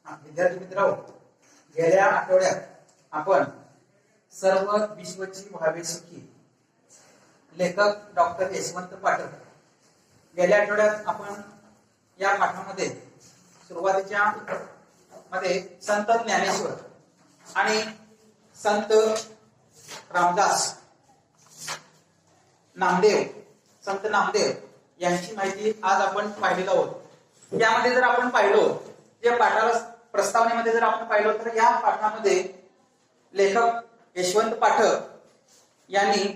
विद्यार्थी मित्रांनो, गेल्या आठवड्यात आपण सर्व विश्वची व्हावे सुखी लेखक डॉक्टर यशवंत पाठक गेल्या आठवड्यात आपण या पाठामध्ये सुरुवातीच्या मध्ये संत ज्ञानेश्वर आणि संत रामदास नामदेव संत नामदेव यांची माहिती आज आपण पाहिलेलो आहोत। यामध्ये जर आपण पाहिलो या पाठाला प्रस्तावनेमध्ये जर आपण पाहिलो तर या पाठामध्ये लेखक यशवंत पाठक यांनी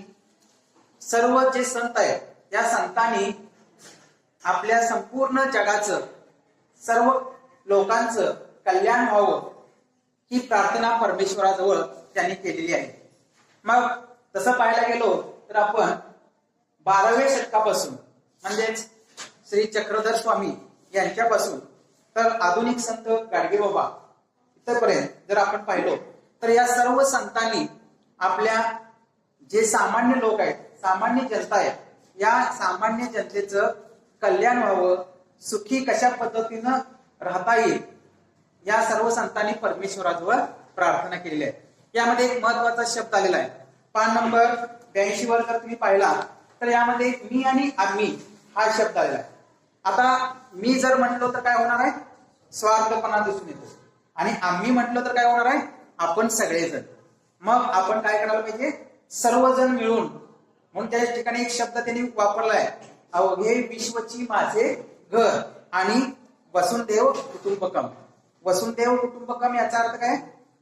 सर्व जे संत आहेत त्या संतांनी आपल्या संपूर्ण जगाचं सर्व लोकांचं कल्याण व्हावं ही प्रार्थना परमेश्वराजवळ त्यांनी केलेली आहे। मग तसं पाहायला गेलो तर आपण 12व्या शतकापासून म्हणजेच श्री चक्रधर स्वामी यांच्यापासून तर आधुनिक संत गाडगे बाबा इथपर्यंत जर आपण पाहिलो तर या सर्व संतांनी आपल्या जे सामान्य लोक आहेत, सामान्य जनता आहे, या सामान्य जनतेचं कल्याण व्हावं, सुखी कशा पद्धतीनं राहता येईल या सर्व संतांनी परमेश्वराजवळ प्रार्थना केलेली आहे। यामध्ये एक महत्वाचा शब्द आलेला आहे। पान नंबर 82 वर जर तुम्ही पाहिला तर यामध्ये मी आणि आम्ही हा शब्द आलेला आहे। आता मी जर म्हटलो तर काय होणार आहे? स्वार्थपणा दिसून येतो, आणि आम्ही म्हटलं तर काय होणार आहे? आपण सगळेजण। मग आपण काय करायला पाहिजे? सर्वजण मिळून। म्हणून त्या ठिकाणी एक शब्द त्यांनी वापरलाय, अवघे विश्वची माझे घर आणि वसुंधैव कुटुंबकम। वसुंधैव कुटुंबकम याचा अर्थ काय?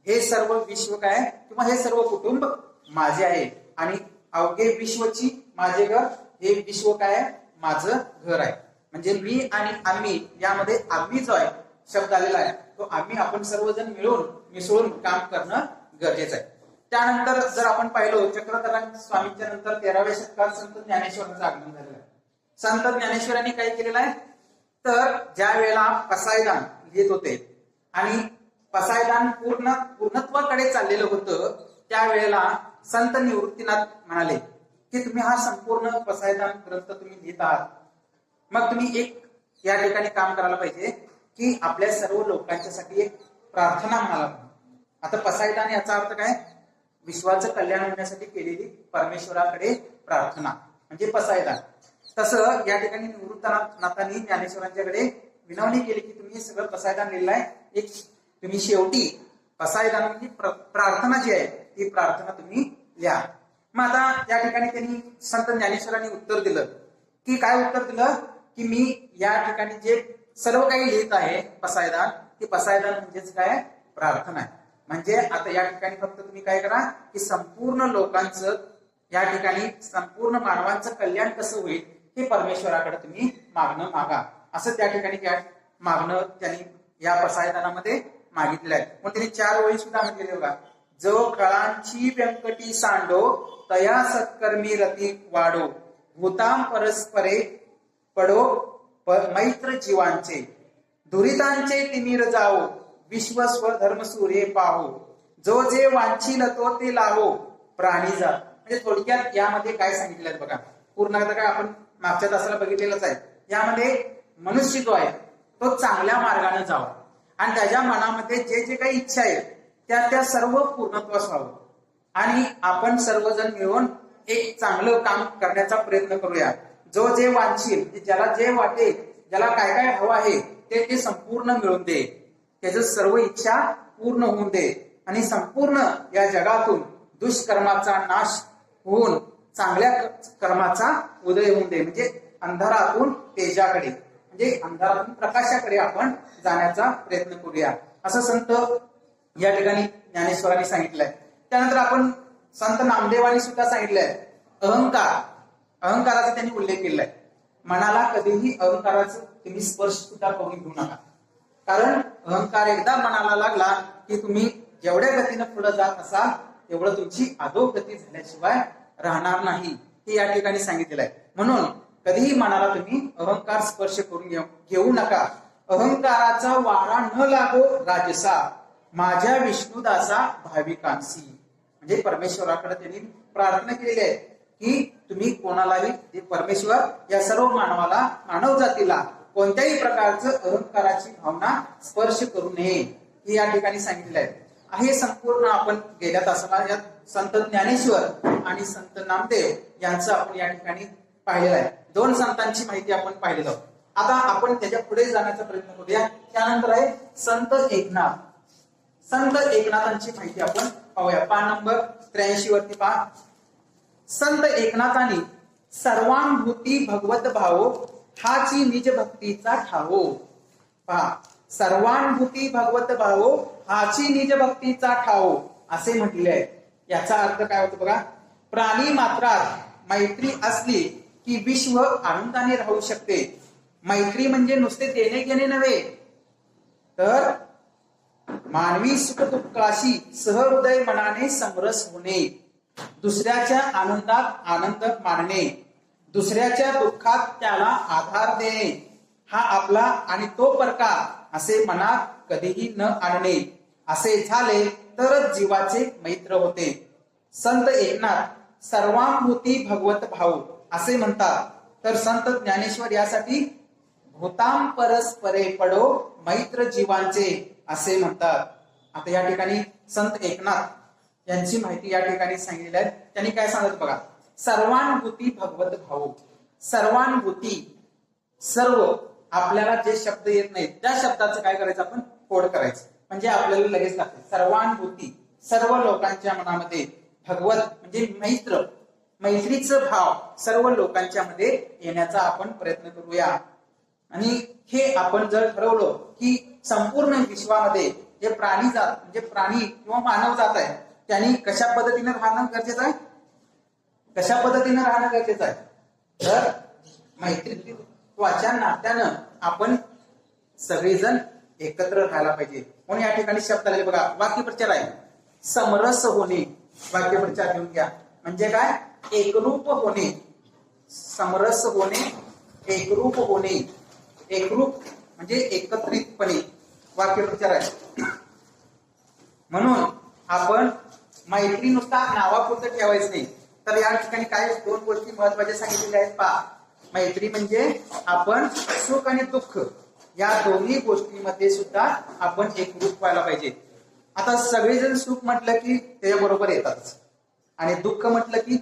हे सर्व विश्व काय किंवा हे सर्व कुटुंब माझे आहे, आणि अवघे विश्वची माझे घर, हे विश्व काय? माझं घर आहे। म्हणजे मी आणि आम्ही यामध्ये आम्ही जो आहे शब्द आलेला आहे तो आम्ही, आपण सर्वजण मिळून मिसळून काम करणं गरजेचं आहे। त्यानंतर जर आपण पाहिलो चक्रधर स्वामींच्या नंतर 13व्या शतकात संत ज्ञानेश्वरांचं आगमन झालेलं आहे। संत ज्ञानेश्वरांनी काय केलेलं आहे तर ज्या वेळेला पसायदान लिहित होते आणि पसायदान पूर्णत्वाकडे चाललेलं होतं त्यावेळेला संत निवृत्तीनाथ म्हणाले की तुम्ही हा संपूर्ण पसायदान ग्रंथ तुम्ही लिहित आहात, मग तुम्ही एक या ठिकाणी काम करायला पाहिजे की आपल्या सर्व लोकांच्यासाठी एक प्रार्थना म्हणाला। आता पसायदान याचा अर्थ काय? विश्वाचं कल्याण होण्यासाठी केलेली परमेश्वराकडे प्रार्थना म्हणजे पसायदान। तसं या ठिकाणी निवृत्तीनाथांनी ज्ञानेश्वरांच्याकडे विनवणी केली की तुम्ही सगळं पसायदान लिहिलं आहे, एक तुम्ही शेवटी पसायदान म्हणजे प्रार्थना जी आहे ती प्रार्थना तुम्ही लिहा। मग आता या ठिकाणी त्यांनी संत ज्ञानेश्वरांनी उत्तर दिलं की काय उत्तर दिलं की मी या ठिकाणी जे सर्व काही लिहित आहे पसायदान, ती पसायदान म्हणजेच काय? प्रार्थना आहे। म्हणजे आता या ठिकाणी फक्त तुम्ही काय करा की संपूर्ण लोकांचं या ठिकाणी संपूर्ण मानवांचं कल्याण कसं होईल हे परमेश्वराकडे तुम्ही मागणं मागा, असं त्या ठिकाणी मागणं त्यांनी या पसायदानामध्ये मागितलं आहे। मग त्यांनी 4 ओळी सुद्धा म्हटलेले बघा, जो कळांची व्यंकटी सांडो तया सत्कर्मी रती वाढो, भूताम परस्परे पडो मैत्र जीवांचे, दुरितांचे तिमिर जाओ, विश्व स्वधर्म सूर्य पाहो, जो जे वांछील तो ते लाहो, प्राणी जा। म्हणजे थोडक्यात यामध्ये काय सांगितलं आहे बघा, पूर्ण काय आपण मागच्या तासाला बघितलेलंच आहे। यामध्ये मनुष्य जो आहे तो चांगल्या मार्गाने जावा आणि त्याच्या मनामध्ये जे जे काही इच्छा आहे त्या सर्व पूर्णत्वास व्हावं, आणि आपण सर्वजण मिळून एक चांगलं काम करण्याचा प्रयत्न करूया। जो जे वांछील, ज्याला जे वाटेल, ज्याला काय काय हवं आहे ते संपूर्ण मिळून दे, त्याचं सर्व इच्छा पूर्ण होऊन दे, आणि संपूर्ण या जगातून दुष्कर्माचा नाश होऊन चांगल्या कर्माचा उदय होऊन दे। म्हणजे अंधारातून तेजाकडे म्हणजे अंधारातून प्रकाशाकडे आपण जाण्याचा प्रयत्न करूया, असं संत या ठिकाणी ज्ञानेश्वरांनी सांगितलंय। त्यानंतर आपण संत नामदेवांनी सुद्धा सांगितलंय अहंकाराचा त्यांनी उल्लेख केलाय। मनाला कधीही अहंकाराचं तुम्ही स्पर्श सुद्धा करून घेऊ नका, कारण अहंकार एकदा मनाला लागला की तुम्ही जेवढ्या गतीनं पुढे जात असाल तेवढं तुमची अधोगती झाल्याशिवाय राहणार नाही, हे या ठिकाणी सांगितलेलं आहे। म्हणून कधीही मनाला तुम्ही अहंकार स्पर्श करून घेऊ नका। अहंकाराचा वारा न लागो राजसा, माझ्या विष्णुदासा भाविकांसी। म्हणजे परमेश्वराकडे त्यांनी प्रार्थना केलेली आहे की तुम्ही कोणालाही, परमेश्वर या सर्व मानवाला, मानव जातीला कोणत्याही प्रकारचं अहंकाराची भावना स्पर्श करू नये हे या ठिकाणी सांगितलेलं आहे. हे संपूर्ण आपण गेल्या तासाला या संत ज्ञानेश्वर आणि संत नामदेव यांचं आपण या ठिकाणी पाहिलेलं आहे. दोन संतांची माहिती आपण पाहिलेलं आहोत. आता आपण त्याच्या पुढे जाण्याचा प्रयत्न करूया. त्यानंतर आहे संत एकनाथ. संत एकनाथांची माहिती आपण पाहूया. पान नंबर 83 वरती पहा. संत एकनाथांनी सर्वानुभूती भगवत भावो हाची निज भक्तीचा ठावो. पहा, सर्वानुभूती भगवत भावो हाची निज भक्तीचा ठावो असे म्हटले आहे. याचा अर्थ काय होतो बघा. प्राणी मात्रात मैत्री असली की विश्व आनंदाने राहू शकते. मैत्री म्हणजे नुसते देणे घेणे नव्हे, तर मानवी सुख दुःखाशी सहृदय मनाने समरस होणे, दुसऱ्याच्या आनंदात आनंद मानणे, दुसऱ्याच्या दुःखात त्याला आधार देणे हा आपला आणि तो परका असे मनात कधीही न आणणे. असे झाले तरच जीवाचे मैत्र होते. संत एकनाथ सर्वानुभूती भगवत भाव असे म्हणतात, तर संत ज्ञानेश्वर यासाठी भूताम परस्परे पडो मैत्र जीवांचे असे म्हणतात. आता या ठिकाणी संत एकनाथ यांची माहिती या ठिकाणी सांगितलेली आहे. त्यांनी काय सांगत बघा. सर्वानुभूती भगवत भाव. सर्वानुभूती, सर्व आपल्याला जे शब्द येत नाहीत त्या शब्दाचं काय करायचं आपण कोड करायचं, म्हणजे आपल्याला लगेच लागते. सर्वानुभूती सर्व लोकांच्या मनामध्ये, भगवत म्हणजे मैत्र, मैत्रीचं भाव सर्व लोकांच्या मध्ये येण्याचा आपण प्रयत्न करूया. आणि हे आपण जर ठरवलं की संपूर्ण विश्वामध्ये जे प्राणी जात म्हणजे प्राणी किंवा मानव जात आहे त्यांनी कशा पद्धतीने राहणं गरजेचं आहे, कशा पद्धतीने राहणं गरजेचं आहे, तर मैत्रीत्वाच्या नात्यानं आपण सगळेजण एकत्र राहायला पाहिजे. म्हणून या ठिकाणी शब्द आले बघा. वाक्यप्रचार आहे समरस होणे. वाक्यप्रचार घेऊन घ्या. म्हणजे काय, एकरूप होणे, समरस होणे, एकरूप होणे. एकरूप म्हणजे एकत्रितपणे वाक्यप्रचार आहे. म्हणून आपण मैत्री नुसता नावापुरतं ठेवायचं नाही, तर या ठिकाणी काय दोन गोष्टी महत्वाच्या सांगितलेल्या आहेत पहा. मैत्री म्हणजे आपण सुख आणि दुःख या दोन्ही गोष्टीमध्ये सुद्धा आपण एकरूप व्हायला पाहिजे. आता सगळेजण सुख म्हटलं की त्याच्या बरोबर येतातच आणि दुःख म्हटलं की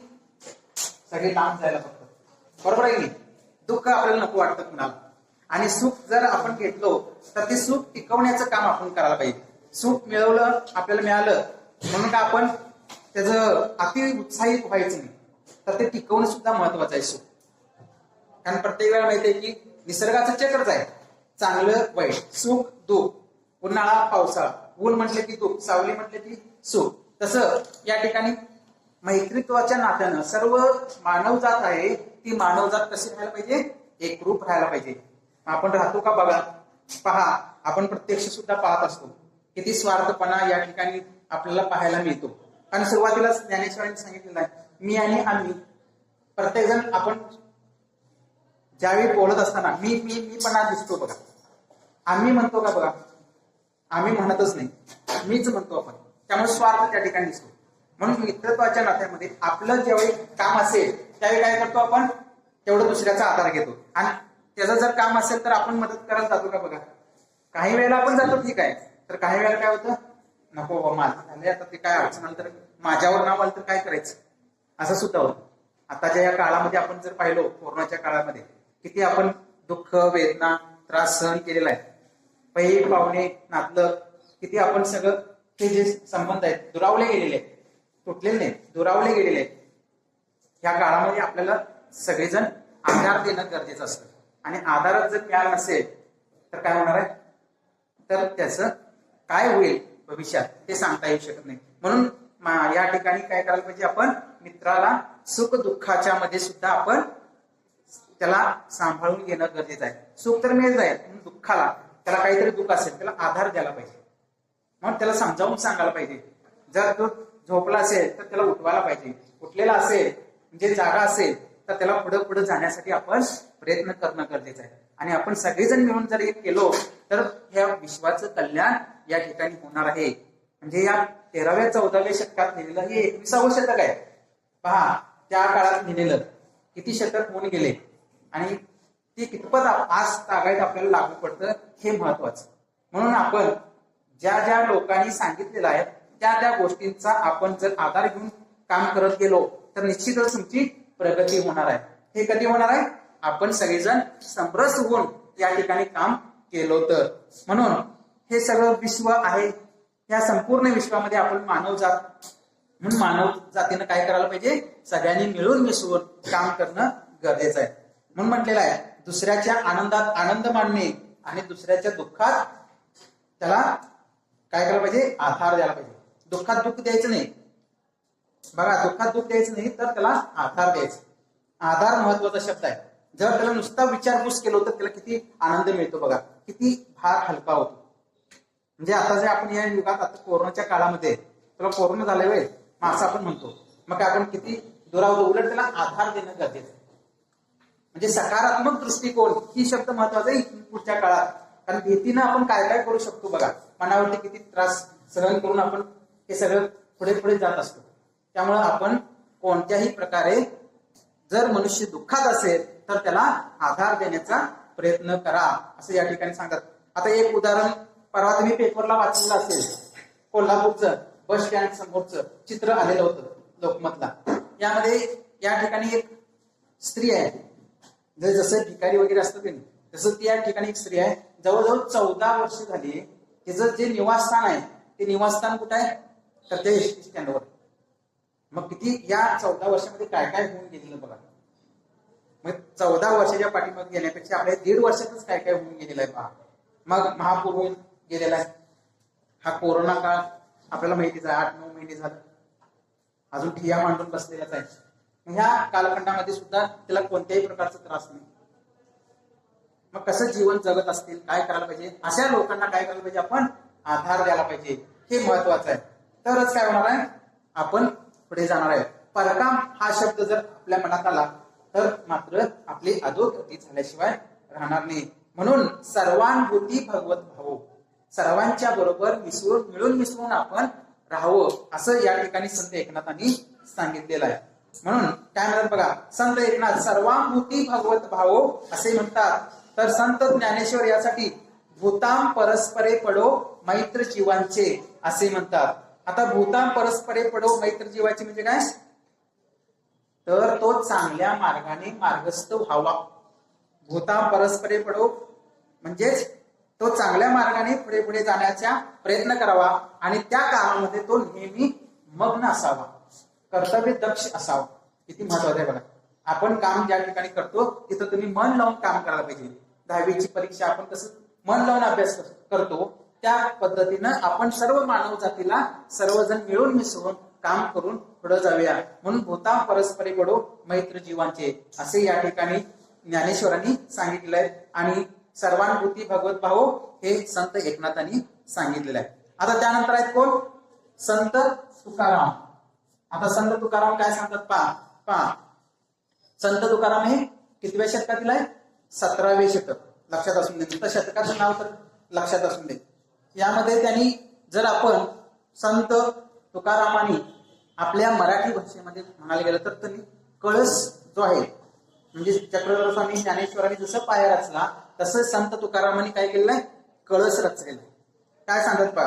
सगळे लांब जायला बघतात, बरोबर आहे की. दुःख आपल्याला नको वाटतं कुणाला, आणि सुख जर आपण घेतलो तर ते सुख टिकवण्याचं काम आपण करायला पाहिजे. सुख मिळवलं, आपल्याला मिळालं म्हणून का आपण त्याचं अति उत्साहित व्हायचं नाही, तर ते टिकवणं सुद्धा महत्वाचं आहे सुख. कारण प्रत्येक वेळा माहिती आहे की निसर्गाचं चक्रच आहे, चांगलं वाईट, सुख दुःख, उन्हाळा पावसाळा, ऊन म्हटलं की दुःख, सावली म्हटलं की सुख. तसं या ठिकाणी मैत्रित्वाच्या नात्यानं सर्व मानवजात आहे ती मानवजात कशी राहायला पाहिजे, एकरूप राहायला पाहिजे. आपण राहतो का बघा. पहा, आपण प्रत्यक्ष सुद्धा पाहत असतो किती स्वार्थपणा या ठिकाणी आपल्याला पाहायला मिळतो. आणि सुरुवातीला ज्ञानेश्वरांनी सांगितलेलं आहे मी आणि आम्ही. प्रत्येक जण आपण ज्यावेळी बोलत असताना मी मी मीपणा दिसतो बघा. आम्ही म्हणतो का बघा, आम्ही म्हणतच नाही, मीच म्हणतो आपण. त्यामुळे स्वार्थ त्या ठिकाणी दिसतो. म्हणून मित्रत्वाच्या नात्यामध्ये आपलं ज्यावेळी काम असेल त्यावेळी काय करतो आपण, तेवढं दुसऱ्याचा आधार घेतो. आणि त्याचं जर काम असेल तर आपण मदत करायला जातो का बघा. काही वेळेला आपण जातो ठीक आहे, तर काही वेळेला काय होतं, नको बाबा माझं झालंय आता, ते काय अडचण आलं तर माझ्यावर नाव आलं तर काय करायचं, असं सुद्धा होतं. आताच्या या काळामध्ये आपण जर पाहिलो, कोरोनाच्या काळामध्ये किती आपण दुःख वेदना त्रास सहन केलेला आहे. पै पाहुणे नातलं किती आपण सगळं हे जे संबंध आहेत दुरावले गेलेले आहेत, तुटलेले नाहीत, दुरावले गेलेले आहेत. या काळामध्ये आपल्याला सगळेजण आधार देणं गरजेचं असतं. आणि आधारच जर मिळाला नसेल तर काय होणार आहे, तर त्याचं काय होईल भविष्यात ते सांगता येऊ शकत नाही. म्हणून या ठिकाणी काय करायला पाहिजे, आपण मित्राला सुख दुःखाच्या मध्ये सुद्धा आपण त्याला सांभाळून घेणं गरजेचं आहे. सुख तर मिळत आहे, दुःखाला त्याला काहीतरी दुःख असेल त्याला आधार द्यायला पाहिजे. म्हणून त्याला समजावून सांगायला पाहिजे. जर तो झोपला असेल तर त्याला उठवायला पाहिजे, उठलेला असेल म्हणजे जागा असेल तर त्याला पुढे पुढे जाण्यासाठी आपण प्रयत्न करणं गरजेचं आहे. आणि आपण सगळेजण मिळून जर एक केलो तर ह्या विश्वाचं कल्याण या ठिकाणी होणार आहे. म्हणजे या 13व्या 14व्या शतकात लिहिलेलं हे 21वं शतक आहे. पहा, त्या काळात लिहिलेलं किती शतक होऊन गेले आणि ती कितपत आज तागायत आपल्याला लागू पडतं हे महत्वाचं. म्हणून आपण ज्या ज्या लोकांनी सांगितलेलं आहे त्या गोष्टींचा आपण जर आधार घेऊन काम करत गेलो तर निश्चितच तुमची प्रगती होणार आहे. हे कधी होणार आहे? आपण सगळेजण समरस होऊन या ठिकाणी काम केलो तर. म्हणून हे सगळं विश्व आहे, या संपूर्ण विश्वामध्ये आपण मानव जात म्हणून मानव जातीनं काय करायला पाहिजे? सगळ्यांनी मिळून मिसळून काम करणं गरजेचं आहे. म्हणून म्हटलेलं आहे दुसऱ्याच्या आनंदात आनंद मानणे आणि दुसऱ्याच्या दुःखात त्याला काय करायला पाहिजे? आधार द्यायला पाहिजे. दुःखात दुःख द्यायचं नाही. बघा, दुःखात दुःख द्यायचं नाही तर त्याला आधार द्यायचा. आधार महत्वाचा शब्द आहे. जर त्याला नुसता विचारपूस केलो तर त्याला किती आनंद मिळतो बघा, किती भार हलका होतो. म्हणजे आता जे आपण या युगात आता कोरोनाच्या काळामध्ये तुला कोरोना झालाय वेळ मग असं आपण म्हणतो, मग आपण किती दुरावतो. उलट त्याला आधार देणं गरजेचं आहे. म्हणजे सकारात्मक दृष्टिकोन ही शब्द महत्वाचा आहे पुढच्या काळात. कारण भीतीनं आपण काय काय करू शकतो बघा, मनावरती किती त्रास सहन करून आपण हे सगळं पुढे पुढे जात असतो. त्यामुळे आपण कोणत्याही प्रकारे जर मनुष्य दुःखात असेल तर त्याला आधार देण्याचा प्रयत्न करा असं या ठिकाणी सांगतात. आता एक उदाहरण परवा तुम्ही पेपरला वाचलेलं असेल, कोल्हापूरचं बस स्टँड समोरचं चित्र आलेलं होतं लोकमतला. यामध्ये या ठिकाणी एक स्त्री आहे, जसं भिकारी वगैरे असतं की नाही तसं ती या ठिकाणी एक स्त्री आहे. जवळजवळ 14 वर्ष झाली. तिचं जे निवासस्थान आहे ते निवासस्थान कुठं आहे? तर ते एसटी स्टँडवर. मग किती या 14 वर्षामध्ये काय काय होऊन गेलेलं बघा. मग 14 वर्षाच्या पाठीमागे गेल्यापेक्षा आपल्या 1.5 वर्षातच काय काय होऊन गेलेलं आहे पहा. मग महापूर होऊन गेलेला आहे. हा कोरोना काळ आपल्याला माहितीच आहे, 8-9 महिने झालं अजून ठिया मांडून बसलेलाच आहे. ह्या कालखंडामध्ये सुद्धा त्याला कोणत्याही प्रकारचा त्रास नाही. मग कसं जीवन जगत असतील, काय करायला पाहिजे? अशा लोकांना काय करायला पाहिजे? आपण आधार द्यायला पाहिजे. हे महत्वाचं आहे. तरच काय होणार आहे? आपण पुढे जाणार आहे. परकाम हा शब्द जर आपल्या मनात आला तर मात्र आपली अधोगती झाल्याशिवाय राहणार नाही. म्हणून सर्वानुभूती भगवत भाव, सर्वांच्या बरोबर मिळून मिसळून आपण राहावं असं या ठिकाणी संत एकनाथांनी सांगितलेलं आहे. म्हणून काय म्हणतात बघा, संत एकनाथ सर्वानुभूती भगवत भाव असे म्हणतात. तर संत ज्ञानेश्वर यासाठी भूताम परस्परे पडो मैत्र जीवांचे असे म्हणतात. आता भूताम परस्परे पडो मैत्र जीवाचे म्हणजे काय? तर तो चांगल्या मार्गाने मार्गस्थ व्हावा. भूताम परस्परे पडो म्हणजेच तो चांगल्या मार्गाने पुढे पुढे जाण्याचा प्रयत्न करावा आणि त्या कामामध्ये तो नेहमी मग्न असावा, कर्तव्य दक्ष असावा. किती महत्वाचं आहे बघा. आपण काम ज्या ठिकाणी करतो तिथं तुम्ही मन लावून काम करायला पाहिजे. 10वीची परीक्षा आपण कसं मन लावून अभ्यास करतो त्या पद्धतीनं आपण सर्व मानव जातीला सर्वजण मिळून मिसळून काम करून पुढे जाऊया. म्हणून भूताम परस्परे पडो मैत्र जीवांचे असे या ठिकाणी ज्ञानेश्वरांनी सांगितलेलं आहे. आणि सर्वानुभूती भगवत भाव हे संत एकनाथांनी सांगितलेलं आहे. आता त्यानंतर आहेत कोण? संत तुकाराम. आता संत तुकाराम काय सांगतात पहा. संत तुकाराम हे कितव्या शतकातील आहे? 17वे शतक. लक्षात असून दे. तर शतकाचं नाव तर लक्षात असून दे. यामध्ये त्यांनी जर आपण संत तुकारामांनी आपल्या मराठी भाषेमध्ये म्हणायला गेलं तर त्यांनी कळस जो आहे म्हणजे चक्रधर स्वामी ज्ञानेश्वरांनी जसं पाया रचला तसं संत तुकारामांनी काय केलेलं आहे? कळस रचलेला आहे. काय सांगत पहा,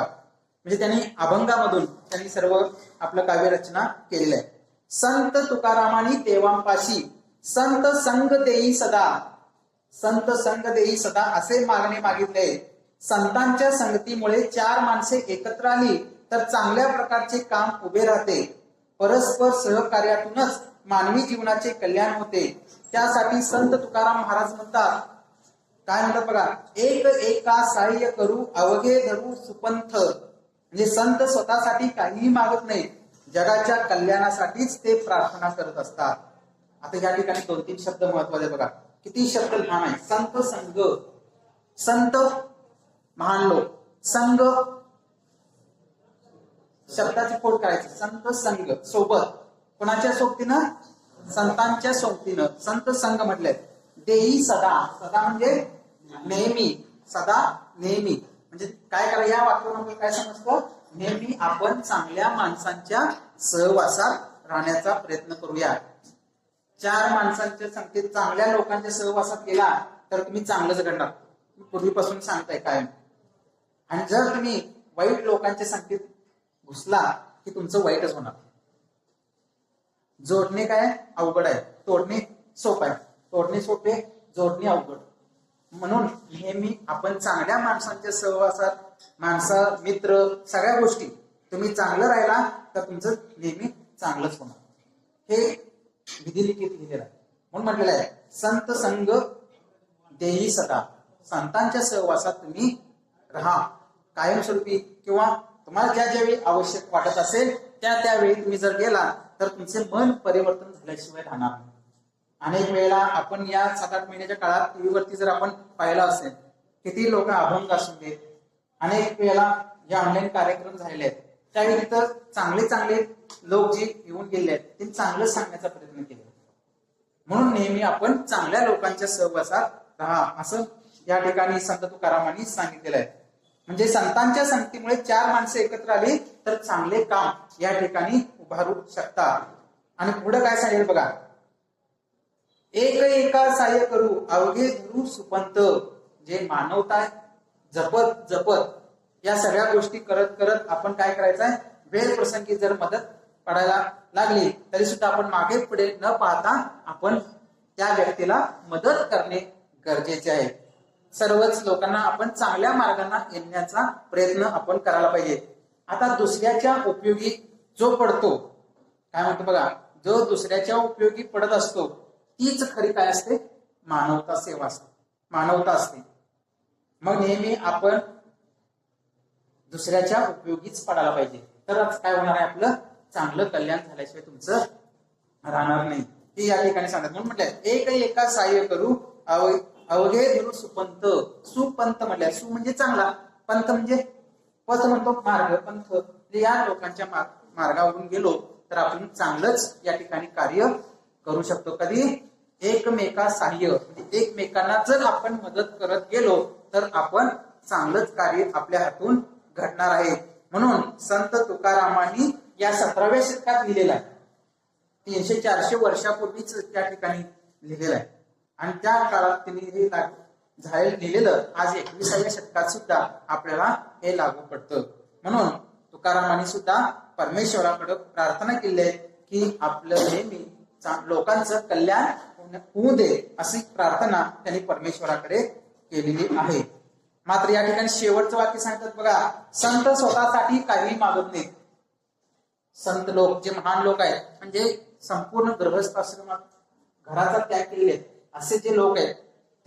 म्हणजे त्यांनी अभंगामधून त्यांनी सर्व आपलं काव्य रचना केलेलं आहे. संत तुकारामांनी देवांपाशी संत संग देई सदा, संत संग देई सदा असे मागणे मागितले. संतांच्या संगतीमुळे 4 माणसे एकत्र आली तर चांगल्या प्रकारचे काम उभे राहते. परस्पर सहकार्यातूनच मानवी जीवनाचे कल्याण होते. त्यासाठी संत तुकाराम महाराज म्हणतात, काय म्हणतात बघा, एक एका सहाय्य करू अवघे धरू सुपंथ. म्हणजे संत स्वतःसाठी काहीही मागत नाही, जगाच्या कल्याणासाठीच ते प्रार्थना करत असतात. आता या ठिकाणी 2-3 शब्द महत्वाचे बघा, किती शब्द लहान आहे. संत संग, संत महान लोक, संघ शब्दाची फोड करायची. संत संघ सोबत, कोणाच्या सोबतीनं? संतांच्या सोबतीनं संत संघ म्हटले. देई सदा, सदा म्हणजे नेहमी, सदा नेहमी म्हणजे काय करा. या वाक्यावरून काय समजतं? नेहमी आपण चांगल्या माणसांच्या सहवासात राहण्याचा प्रयत्न करूया. 4 माणसांच्या संगतीत चांगल्या लोकांच्या सहवासात गेला तर तुम्ही चांगलंच घडणार. पूर्वीपासून सांगताय काय. आणि जर तुम्ही वाईट लोकांच्या संगतीत घुसला की तुमचं वाईटच होणार. जोडणे काय अवघड आहे, तोडणे सोपं आहे. तोडणे सोपे, जोडणे अवघड. म्हणून नेहमी आपण चांगल्या माणसांच्या सहवासात, मित्र सगळ्या गोष्टी तुम्ही चांगलं राहिला तर तुमचं नेहमी चांगलंच होणार. हे विधिलिखित लिहिलेलं आहे. म्हणून म्हटलेलं आहे संत संग देही सदा. संतांच्या सहवासात तुम्ही राहा कायमस्वरूपी, किंवा तुम्हाला ज्या ज्यावेळी आवश्यक वाटत असेल त्यावेळी तुम्ही जर गेला तर तुमचे मन परिवर्तन झाल्याशिवाय राहणार नाही. अनेक वेळेला आपण या 7-8 महिन्याच्या काळात टीव्हीवरती जर आपण पाहिलं असेल, किती लोक अभंग असून देत, अनेक वेळेला जे ऑनलाईन कार्यक्रम झालेले आहेत त्यावेळी तर चांगले लोक जे येऊन गेले आहेत ते चांगलं सांगण्याचा प्रयत्न केला. म्हणून नेहमी आपण चांगल्या लोकांच्या सहवासात राहा असं या ठिकाणी संत तुकारामांनी सांगितलेलं आहे. म्हणजे संतांच्या संगतीमुळे 4 माणसं एकत्र आली तर चांगले काम या ठिकाणी उभारू शकतात. आणि पुढे काय सांगेल बघा, एक एका सहाय्य करू अवघे धरू सुपंत. जे मानवता जपत या सगळ्या गोष्टी करत आपण काय करायचंय, वेळ प्रसंगी जर मदत पडायला लागली तरी सुद्धा आपण मागे पुढे न पाहता आपण त्या व्यक्तीला मदत करणे गरजेचे आहे. सर्वच लोकांना आपण चांगल्या मार्गाने येण्याचा प्रयत्न आपण करायला पाहिजे. आता दुसऱ्याच्या उपयोगी जो पडतो, काय म्हणतो बघा, जो दुसऱ्याच्या उपयोगी पडत असतो तीच खरी काय असते, मानवता सेवा असते, मानवता असते. मग नेहमी आपण दुसऱ्याच्या उपयोगीच पडायला पाहिजे, तरच काय होणार आहे, आपलं चांगलं कल्याण झाल्याशिवाय तुमचं राहणार नाही. हे या ठिकाणी सांगतात. म्हणून म्हटलंय एक एका सहाय्य करू अवघे धरू सुपंत. सुपंत म्हटलंय, सु म्हणजे चांगला, पंत म्हणजे पथ म्हणतो मार्ग, पंथ. या लोकांच्या मार्गावरून गेलो तर आपण चांगलंच या ठिकाणी कार्य करू शकतो. कधी एकमेका सहाय्य म्हणजे एकमेकांना जर आपण मदत करत गेलो तर आपण चांगलंच कार्य आपल्या हातून घडणार आहे. म्हणून संत तुकारामांनी या 17व्या शतकात लिहिलेला आहे. 300-400 वर्षापूर्वीच त्या ठिकाणी लिहिलेलं आहे. आणि त्या काळात त्यांनी हे लिहिलेलं आज 21व्या शतकात सुद्धा आपल्याला हे लागू पडतं. म्हणून तुकारामांनी सुद्धा परमेश्वराकडे प्रार्थना केली आहे की आपलं नेहमी लोकांचं कल्याण होऊ दे, अशी प्रार्थना त्यांनी परमेश्वराकडे केलेली आहे. मात्र या ठिकाणी शेवटचं वाक्य सांगतात बघा, संत स्वतःसाठी काही मागत नाहीत. संत लोक जे महान लोक आहेत, म्हणजे संपूर्ण गृहस्थ आश्रमात घराचा त्याग केलेले असे जे लोक आहेत,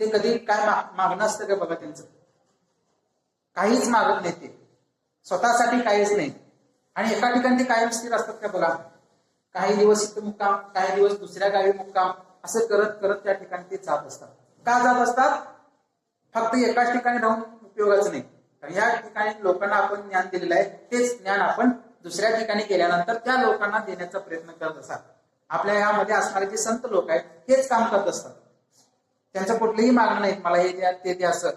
ते कधी काय मागणं असतं का बघा, त्यांचं काहीच मागत नाही, ते स्वतःसाठी काहीच नाही. आणि एका ठिकाणी ते कायम स्थिर असतात का बघा, काही दिवस इथं मुक्काम, काही दिवस दुसऱ्या गावी मुक्काम, असं करत त्या ठिकाणी ते जात असतात. का जात असतात? फक्त एकाच ठिकाणी राहून उपयोगाचं नाही. या ठिकाणी लोकांना आपण ज्ञान दिलेलं आहे, तेच ज्ञान आपण दुसऱ्या ठिकाणी गेल्यानंतर त्या लोकांना देण्याचा प्रयत्न करत असतात. आपल्या यामध्ये असणारे जे संत लोक आहेत तेच काम करत असतात. त्यांचं कुठलंही मागणं नाही, मला हे द्या ते द्या, असं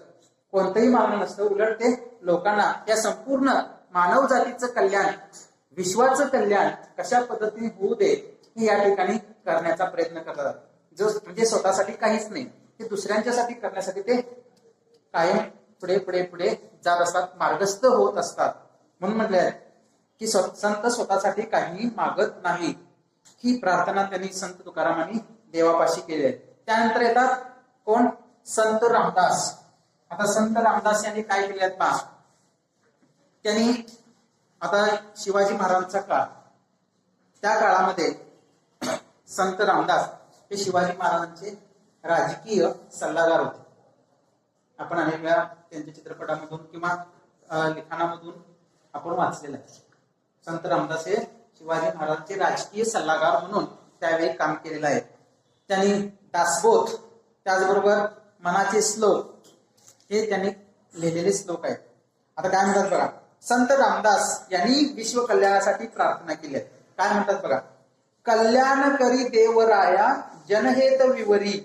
कोणतंही मागणं नसतं. उलट ते लोकांना या संपूर्ण मानव जातीचं कल्याण, विश्वाचं कल्याण कशा पद्धतीने होऊ दे हे या ठिकाणी करण्याचा प्रयत्न करतात. जो म्हणजे स्वतःसाठी काहीच नाही, ते दुसऱ्यांच्यासाठी करण्यासाठी ते कायम पुढे जात असतात, मार्गस्थ होत असतात. म्हणून म्हटलंय की संत स्वतःसाठी काही मागत नाही. ही प्रार्थना त्यांनी संत तुकारामांनी देवापाशी केली आहे. त्यानंतर येतात कोण? संत रामदास. आता संत रामदास यांनी काय केले आहेत पहा. त्यांनी आता शिवाजी महाराजांचा काळ, त्या काळामध्ये संत रामदास हे शिवाजी महाराजांचे राजकीय सल्लागार होते. आपण अनेक वेळा त्यांच्या चित्रपटामधून किंवा लिखाणामधून आपण वाचलेलं आहे. संत रामदास हे शिवाजी महाराजांचे राजकीय सल्लागार म्हणून त्यावेळी काम केलेलं आहे. त्यांनी दासबोध, त्याचबरोबर मनाचे श्लोक हे त्यांनी लिहिलेले श्लोक आहेत. आता काय म्हणतात बघा, संत रामदास यांनी विश्व कल्याणासाठी प्रार्थना केली आहे. काय म्हणतात बघा, कल्याण करी देवराया जनहेत विवरी,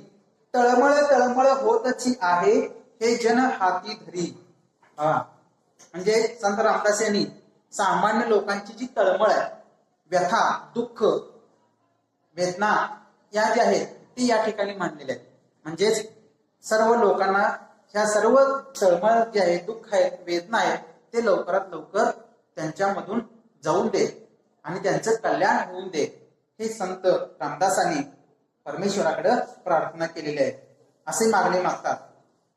तळमळ होतची आहे हे जन हाती धरी. म्हणजे संत रामदास यांनी सामान्य लोकांची जी तळमळ आहे, व्यथा, दुःख, वेदना या ज्या आहेत ती या ठिकाणी मांडलेल्या आहेत. म्हणजेच सर्व लोकांना ह्या सर्व तळमळ जे आहे, दुःख आहे, वेदना आहे, ते लवकरात लवकर त्यांच्यामधून जाऊन दे आणि त्यांचं कल्याण होऊन दे. हे संत रामदासांनी परमेश्वराकडे प्रार्थना केलेली आहे. असे मागणे मागतात.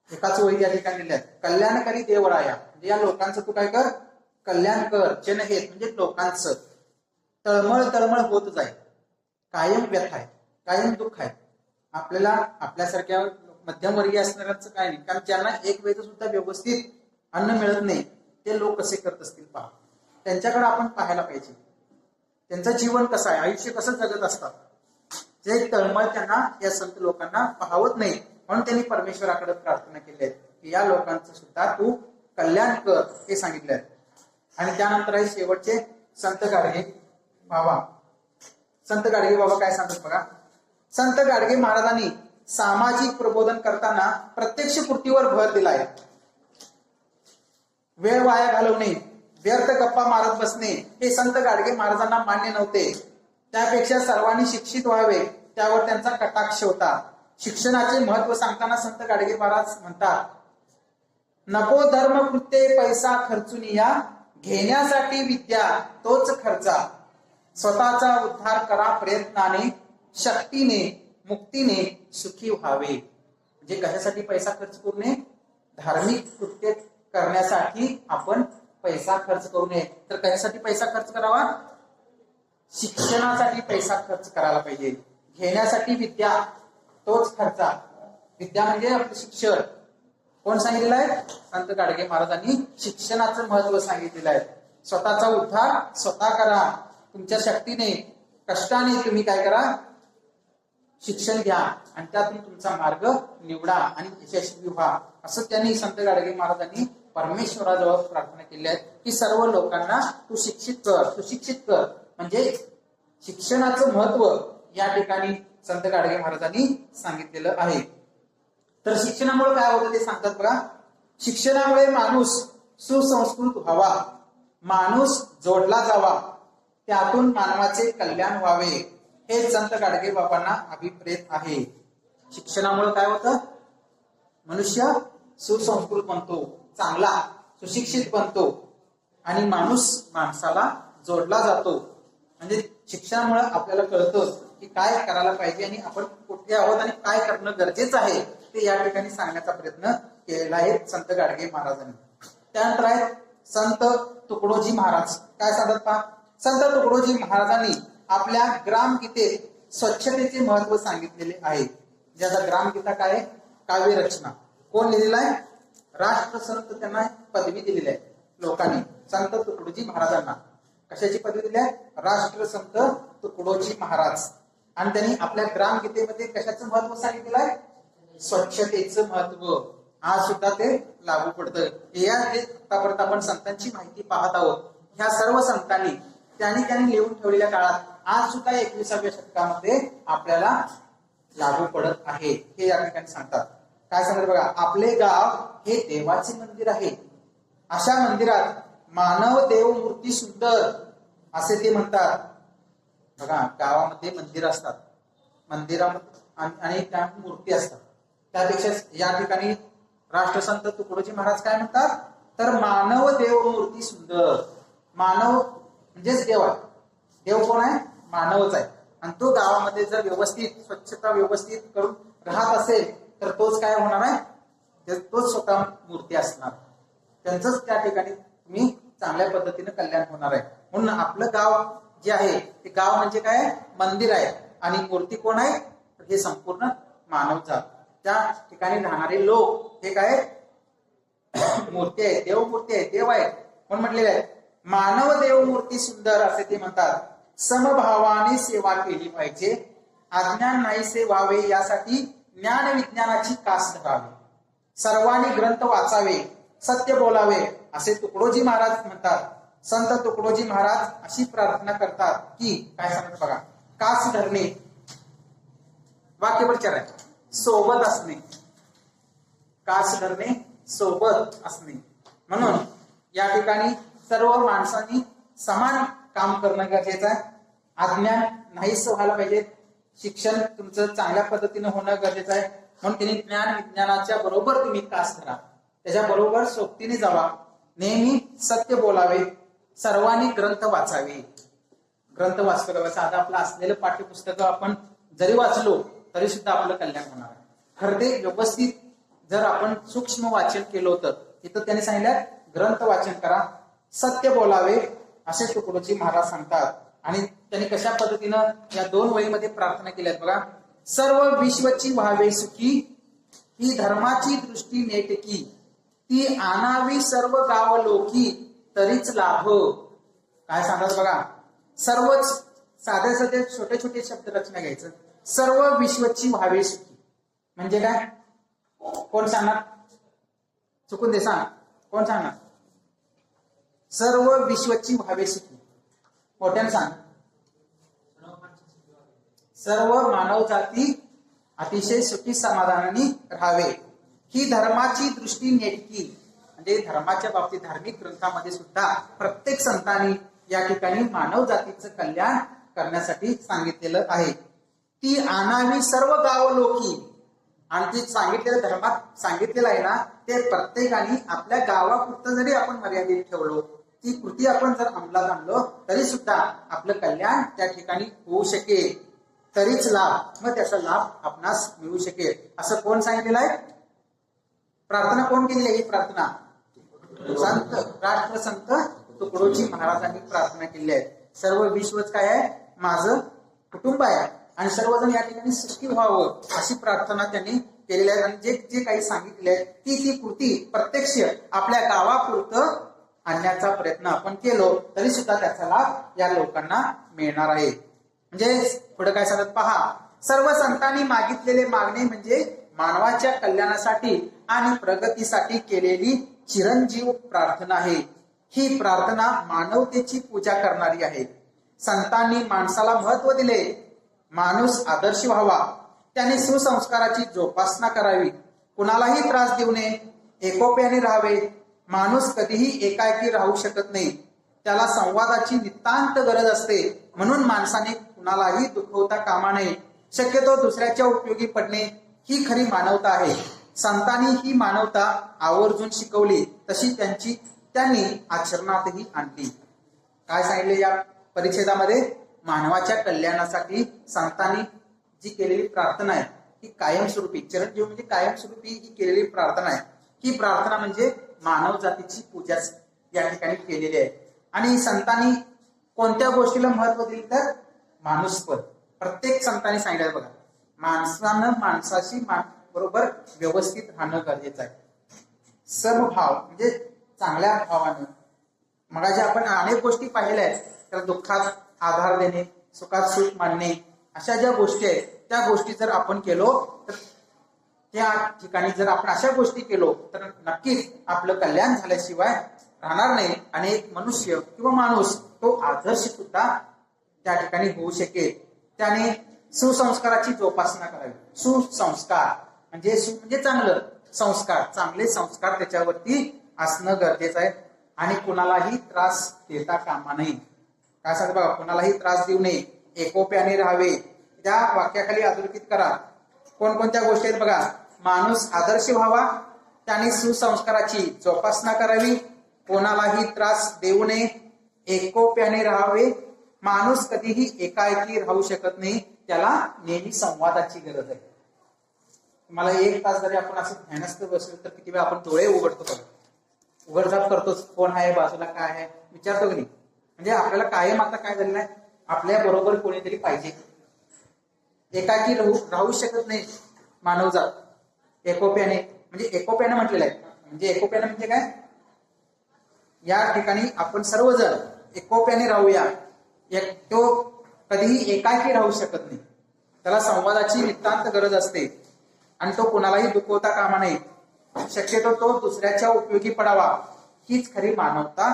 एकाच ओळी या ठिकाणी दिल्या आहेत, कल्याणकारी देवराया, म्हणजे या लोकांचं तू काय कर, कल्याण कर. जनहित म्हणजे लोकांचं. तळमळ तळमळ होत जाईल, कायम व्यथा आहे, कायम दुःख आहे. आपल्याला आपल्यासारख्या मध्यमवर्गीय असणाऱ्यांचं काय नाही, कारण ज्यांना एक वेळेचं सुद्धा व्यवस्थित अन्न मिळत नाही, ते लोक कसे करत असतील पहा. त्यांच्याकडे आपण पाहायला पाहिजे, त्यांचं जीवन कसं आहे, आयुष्य कसं जगत असतात. जे तळमळ त्यांना या संत लोकांना पाहवत नाही, म्हणून त्यांनी परमेश्वराकडे प्रार्थना केली आहे की या लोकांचं सुद्धा तू कल्याण कर, हे सांगितलंय. आणि त्यानंतर आहे शेवटचे संत गाडगे बाबा. संत गाडगे बाबा काय सांगतात बघा. संत गाडगे महाराजांनी सामाजिक प्रबोधन करताना प्रत्यक्ष पूर्तीवर भर दिलाय. वेळ वाया घालवणे, व्यर्थ गप्पा मारत बसणे हे संत गाडगे महाराजांना मान्य नव्हते. त्यापेक्षा सर्वांनी शिक्षित व्हावे, त्यावर त्यांचा कटाक्ष होता. शिक्षणाचे महत्व सांगताना संत गाडगे महाराज म्हणतात, नको धर्म कृत्ये पैसा खर्चून या, घेण्यासाठी विद्या तोच खर्चा. स्वतःचा उद्धार करा प्रयत्नाने, शक्तीने मुक्तीने सुखी व्हावे. म्हणजे कशासाठी पैसा खर्च करू नये, धार्मिक कृत्य करण्यासाठी आपण पैसा खर्च करू नये. तर कशासाठी पैसा खर्च करावा, शिक्षणासाठी पैसा खर्च करायला पाहिजे. घेण्यासाठी विद्या तोच खर्चा. विद्या म्हणजे आपलं शिक्षण. कोण सांगितलेलं आहे, संत गाडगे महाराजांनी शिक्षणाचं महत्व सांगितलेलं आहे. स्वतःचा उद्धार स्वतः करा, तुमच्या शक्तीने कष्टाने तुम्ही काय करा, शिक्षण घ्या आणि त्यातून तुमचा मार्ग निवडा आणि यशस्वी व्हा, असं त्यांनी संत गाडगे महाराजांनी परमेश्वराजवळ प्रार्थना केली आहे की सर्व लोकांना तू शिक्षित कर, सुशिक्षित कर. म्हणजे शिक्षणाचं महत्व या ठिकाणी संत गाडगे महाराजांनी सांगितलेलं आहे. तर शिक्षणामुळे काय होतं ते सांगतात बघा. शिक्षणामुळे माणूस सुसंस्कृत व्हावा, माणूस जोडला जावा, त्यातून मानवाचे कल्याण व्हावे, हे संत गाडगे बाबांना अभिप्रेत आहे. शिक्षणामुळे काय होतं, मनुष्य सुसंस्कृत बनतो, चांगला सुशिक्षित बनतो आणि माणूस माणसाला जोडला जातो. म्हणजे शिक्षणामुळे आपल्याला कळतं की काय करायला पाहिजे आणि आपण कुठे आहोत आणि काय करणं गरजेचं आहे, ते या ठिकाणी सांगण्याचा प्रयत्न केलेला आहे संत गाडगे महाराजांनी. त्यानंतर आहे संत तुकडोजी महाराज. काय सांगतात पहा. संत तुकडोजी महाराजांनी आपल्या ग्रामगीतेत स्वच्छतेचे महत्व सांगितलेले आहे. ज्याचा ग्रामगीता काय आहे, काव्य रचना. कोण लिहिलेला आहे, राष्ट्रसंत त्यांना पदवी दिलेली आहे लोकांनी, संत तुकडोजी महाराजांना. कशाची पदवी दिली आहे, राष्ट्रसंत तुकडोजी महाराज. आणि त्यांनी आपल्या ग्रामगीतेमध्ये कशाचं महत्व सांगितलेलं आहे, स्वच्छतेचं महत्व. आज सुद्धा ते लागू पडतं. या आतापर्यंत आपण संतांची माहिती पाहत आहोत. ह्या सर्व संतांनी त्यांनी लिहून ठेवलेल्या काळात आज सुद्धा 21व्या शतकामध्ये आपल्याला लागू पडत आहे, हे या ठिकाणी सांगतात. काय सांगतात बघा. आपले गाव हे देवाचे मंदिर आहे. अशा मंदिरात मानव देव मूर्ती सुंदर, असे ते म्हणतात. बघा, गावामध्ये मंदिर असतात, मंदिरामध्ये आणि त्या मूर्ती असतात. त्यापेक्षा या ठिकाणी राष्ट्रसंत तुकडोजी महाराज काय म्हणतात, तर मानव देव मूर्ती सुंदर. मानव म्हणजेच देव आहे. देव कोण आहे, मानवच आहे. आणि तो गावामध्ये जर व्यवस्थित स्वच्छता व्यवस्थित करून राहत असेल तर तोच काय होणार आहे, तोच स्वतः मूर्ती असणार. त्यांचंच त्या ठिकाणी तुम्ही चांगल्या पद्धतीने कल्याण होणार आहे. म्हणून आपलं गाव जे आहे ते गाव म्हणजे काय, मंदिर आहे. आणि मूर्ती कोण आहे, तर हे संपूर्ण मानवजात. त्या ठिकाणी राहणारे लोक हे काय, मूर्ती आहे, देवमूर्ती आहे, देव आहे. म्हणून म्हटलेलं आहे मानव देव मूर्ती सुंदर, असे ते म्हणतात. समभावाने सेवा केली पाहिजे, अज्ञान नाहीसे व्हावे, यासाठी ज्ञान विज्ञानाची कास धरावी. सर्वांनी ग्रंथ वाचावे, सत्य बोलावे, असे तुकडोजी महाराज म्हणतात. संत तुकडोजी महाराज अशी प्रार्थना करतात की काय सांगतात बघा. कास धरणे, वाक्यप्रचार आहे, सोबत असणे. कास धरणे, सोबत असणे. म्हणून या ठिकाणी सर्व माणसांनी समान काम करणं गरजेचं आहे. अज्ञान नाहीच व्हायला पाहिजे. शिक्षण तुमचं चांगल्या पद्धतीने होणं गरजेचं आहे. म्हणून त्यांनी ज्ञान विज्ञानाच्या बरोबर तुम्ही कास धरा, त्याच्या बरोबर सोबतीने जावा, नेहमी सत्य बोलावे, सर्वांनी ग्रंथ वाचावे. ग्रंथ वाचतो साधा आपलं असलेलं पाठ्यपुस्तक आपण जरी वाचलो तरी सुद्धा आपलं कल्याण होणार आहे. खरं ते व्यवस्थित जर आपण सूक्ष्म वाचन केलं होतं, तिथं त्यांनी सांगितलं ग्रंथ वाचन करा, सत्य बोलावे असे तुकडोजी महाराज सांगतात. आणि त्यांनी कशा पद्धतीनं या 2 वहीमध्ये प्रार्थना केल्यात बघा. सर्व विश्वची व्हावे सुखी, ही धर्माची दृष्टी नेटकी, ती आणावी सर्व गाव लोकी, तरीच लाभ. काय सांगतात बघा, सर्वच साधे साधे छोटे छोटे शब्द रचना घ्यायचं. सर्व विश्वची व्हावे सुखी म्हणजे काय, कोण सांगणार, चुकून दे सांग, कोण सांगणार. सर्व विश्वची व्हावे सुखी, मोठ्यानं सांग. सर्व मानव जाती अतिशय सुखी समाधानाने राहावे, ही धर्माची दृष्टी नेटकी, म्हणजे धर्माच्या बाबतीत धार्मिक ग्रंथामध्ये सुद्धा प्रत्येक संतांनी या ठिकाणी मानव जातीचं कल्याण करण्यासाठी सांगितलेलं आहे. ती आणावी सर्व गाव लोकी, आणि ती सांगितलेलं धर्मात सांगितलेलं आहे ना, ते प्रत्येकाने आपल्या गावापुरतं जरी आपण मर्यादित ठेवलो, ती कृती आपण जर अंमलात आणलो तरी सुद्धा आपलं कल्याण त्या ठिकाणी होऊ शकेल, तरीच लाभ, मग त्याचा लाभ आपणास मिळू शकेल. असं कोण सांगितलेलं आहे. प्रार्थना कोण केली आहे. ही प्रार्थना संत राष्ट्रसंत तुकडोजी महाराजांनी प्रार्थना केली आहे. सर्व विश्वच काय आहे, माझं कुटुंब आहे आणि सर्वजण या ठिकाणी सुखी व्हावं अशी प्रार्थना त्यांनी केलेली आहे. आणि जे जे काही सांगितले आहे ती कृती प्रत्यक्ष आपल्या गावापुरतं आणण्याचा प्रयत्न आपण केलो तरी सुद्धा त्याचा लाभ या लोकांना मिळणार आहे. म्हणजे पुढे काय सांगत पहा, सर्व संतांनी मागितलेले मागणे म्हणजे मानवाच्या कल्याणासाठी आणि प्रगतीसाठी केलेली चिरंजीव प्रार्थना आहे. ही प्रार्थना मानवतेची पूजा करणारी आहे. संतांनी माणसाला महत्व दिले, माणूस आदर्श व्हावा, त्याने सुसंस्काराची जोपासना करावी, कुणालाही त्रास देऊ नये, एकोप्याने राहावे. माणूस कधीही एकाकी राहू शकत नाही, त्याला संवादाची नितांत गरज असते. म्हणून माणसाने कुणालाही दुखवता कामा नये, शक्यतो दुसऱ्याच्या उपयोगी पडणे ही खरी मानवता आहे. संतांनी ही मानवता आवर्जून शिकवली, तशी त्यांनी आचरणातही आणली. काय सांगितले या परिच्छेदामध्ये, मानवाच्या कल्याणासाठी संतांनी जी केलेली प्रार्थना आहे ही कायमस्वरूपी, चिरंजीव म्हणजे कायमस्वरूपी ही केलेली प्रार्थना आहे. ही प्रार्थना म्हणजे मानव जातीची पूजा या ठिकाणी केलेली आहे. आणि संतांनी कोणत्या गोष्टीला महत्व दिले तर माणूसपद. प्रत्येक संतांनी सांगितलं बघा, माणसानं माणसाशी बरोबर व्यवस्थित राहणं गरजेचं आहे. समभाव म्हणजे चांगल्या भावानं. मग जे आपण अनेक गोष्टी पाहिल्या आहेत, तर दुःखात आधार देणे, सुखात सुख मानणे, अशा ज्या गोष्टी आहेत त्या गोष्टी जर आपण केलो तर त्या ठिकाणी जर आपण अशा गोष्टी केलो तर नक्कीच आपलं कल्याण झाल्याशिवाय राहणार नाही. आणि एक मनुष्य किंवा माणूस तो आदर्श सुद्धा त्या ठिकाणी होऊ शकेल. त्याने सुसंस्काराची जोपासना करावी. सुसंस्कार म्हणजे चांगलं संस्कार, चांगले संस्कार त्याच्यावरती असणं गरजेचं आहे. आणि कुणालाही त्रास देता कामा नये. काय सांगतो बघा, कुणालाही त्रास देऊ नये, एकोप्याने राहावे. त्या वाक्याखाली अधोरेखित करा कोणकोणत्या गोष्टी आहेत बघा. माणूस आदर्श व्हावा, त्याने सुसंस्काराची जोपासना करावी, कोणालाही त्रास देऊ नये, एकोप्याने राहावे, माणूस कधीही एकाएकी राहू शकत नाही, त्याला नेहमी संवादाची गरज आहे. मला 1 तास जरी आपण असं ध्यानस्थ बसलो तर किती वेळा आपण डोळे उघडतो बघा, उघडझाप करतोच, कोण आहे बाजूला, काय आहे विचारतो की नाही. म्हणजे आपल्याला कायम आता काय झालेलं आहे, आपल्या बरोबर कोणीतरी पाहिजे. एकाकी राहू शकत नाही मानवजात. एकोप्याने म्हणजे एकोप्याने म्हटलेलं आहे. म्हणजे एकोप्याने म्हणजे काय, या ठिकाणी आपण सर्वजण एकोप्याने राहूया. तो कधीही एकाकी राहू शकत नाही, त्याला संवादाची नितांत गरज असते. आणि तो कुणालाही दुखवता कामा नये, शक्यतो तो दुसऱ्याच्या उपयोगी पडावा, हीच खरी मानवता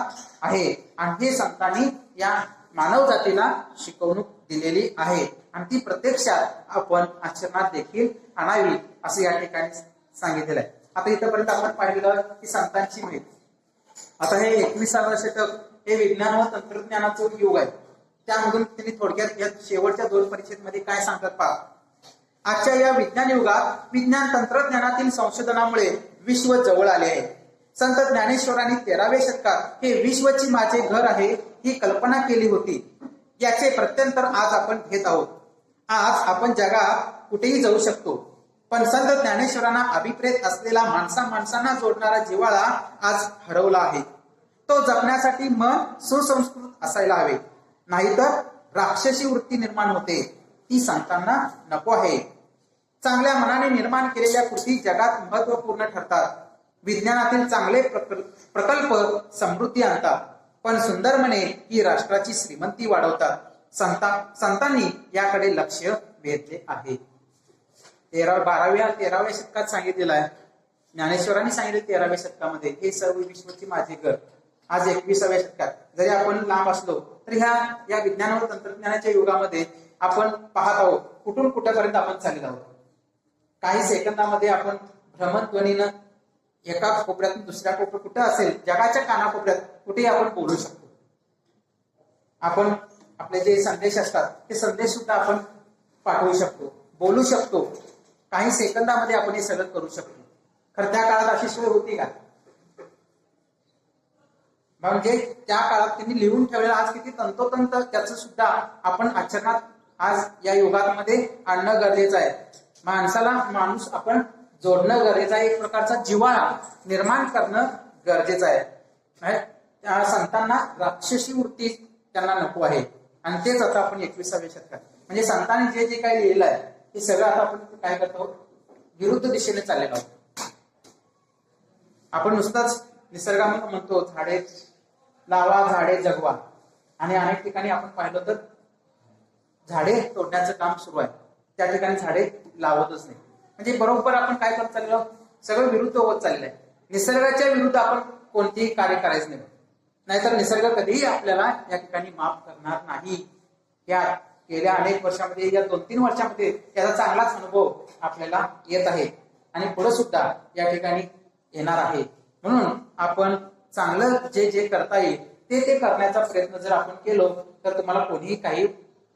आहे. आणि हे संतांनी या मानव जातीला शिकवणूक दिलेली आहे. आणि ती प्रत्यक्षात आपण आचरणात देखील आणावी असं या ठिकाणी सांगितलेलं आहे. आता इथपर्यंत आपण पाहिलेलं की संतांची माहिती. आता हे 21सावं शतक हे विज्ञान व तंत्रज्ञानाचं युग आहे. त्यामधून त्यांनी थोडक्यात या शेवटच्या 2 परिच्छेदमध्ये काय सांगतात पहा. आजच्या या विज्ञान युगात विज्ञान तंत्रज्ञानातील संशोधनामुळे विश्व जवळ आले आहे. संत ज्ञानेश्वरांनी 13व्या शतकात हे विश्वची माझे घर आहे ही कल्पना केली होती. याचे प्रत्यंतर आज आपण घेत आहोत. आज आपण जगात कुठेही जाऊ शकतो, पण संत ज्ञानेश्वरांना अभिप्रेत असलेला माणसांना जोडणारा जिव्हाळा आज हरवला आहे. तो जपण्यासाठी मन सुसंस्कृत असायला हवे, नाहीतर राक्षसी वृत्ती निर्माण होते. ती संतांना नको आहे. चांगल्या मनाने निर्माण केलेल्या कृती जगात महत्वपूर्ण ठरतात. विज्ञानातील चांगले प्रकल्प समृद्धी आणतात, पण सुंदर मने ही राष्ट्राची श्रीमंती वाढवतात. संतांनी याकडे लक्ष वेधले आहे. 13व्या शतकात सांगितलेलं आहे. ज्ञानेश्वरांनी सांगितले 13व्या शतकामध्ये हे सर्व विश्वची माझे घर. आज 21व्या शतकात जरी आपण लांब असलो तरी या विज्ञान व तंत्रज्ञानाच्या युगामध्ये आपण पाहत आहोत कुठून कुठेपर्यंत आपण चालले आहोत. काही सेकंदामध्ये आपण भ्रमणध्वनीनं एका कोपऱ्यातून दुसऱ्या कोपऱ्यात कुठं असेल जगाच्या कानाकोपऱ्यात कुठेही आपण बोलू शकतो. आपण आपले जे संदेश असतात ते संदेश सुद्धा आपण पाठवू शकतो, बोलू शकतो. काही सेकंदामध्ये आपण हे सगळं करू शकतो. खरं त्या काळात अशी सोय होती का? म्हणजे त्या काळात त्यांनी लिहून ठेवलेलं आज किती तंतोतंत त्याचं सुद्धा आपण आचरणात आज या युगामध्ये आणणं गरजेचं आहे. माणसाला माणूस आपण जोडणं गरजेचं आहे. एक प्रकारचा जिव्हाळा निर्माण करणं गरजेचं आहे. त्या संतांना राक्षसी वृत्ती त्यांना नको आहे आणि तेच आता आपण 21व्या शतकात म्हणजे संतांनी जे जे काही लिहिलं आहे हे सगळं आता आपण काय करतो विरुद्ध दिशेने चाललेलो आहोत. आपण नुसताच निसर्गामध्ये म्हणतो झाडे लावा झाडे जगवा आणि अनेक ठिकाणी आपण पाहिलं तर झाडे तोडण्याचं काम सुरू आहे. त्या ठिकाणी झाडे लावतच नाही. म्हणजे बरोबर आपण काय करत चाललेलो आहोत, सगळं विरुद्ध होत चाललेलं आहे. निसर्गाच्या विरुद्ध आपण कोणतेही कार्य करायचं नाही, नाहीतर निसर्ग कधीही आपल्याला या ठिकाणी माफ करणार नाही. या गेल्या अनेक वर्षामध्ये या 2-3 वर्षामध्ये त्याचा चांगलाच अनुभव आपल्याला येत आहे आणि पुढे सुद्धा या ठिकाणी येणार आहे. म्हणून आपण चांगलं जे जे करता येईल ते करण्याचा प्रयत्न जर आपण केलो तर तुम्हाला कोणीही काही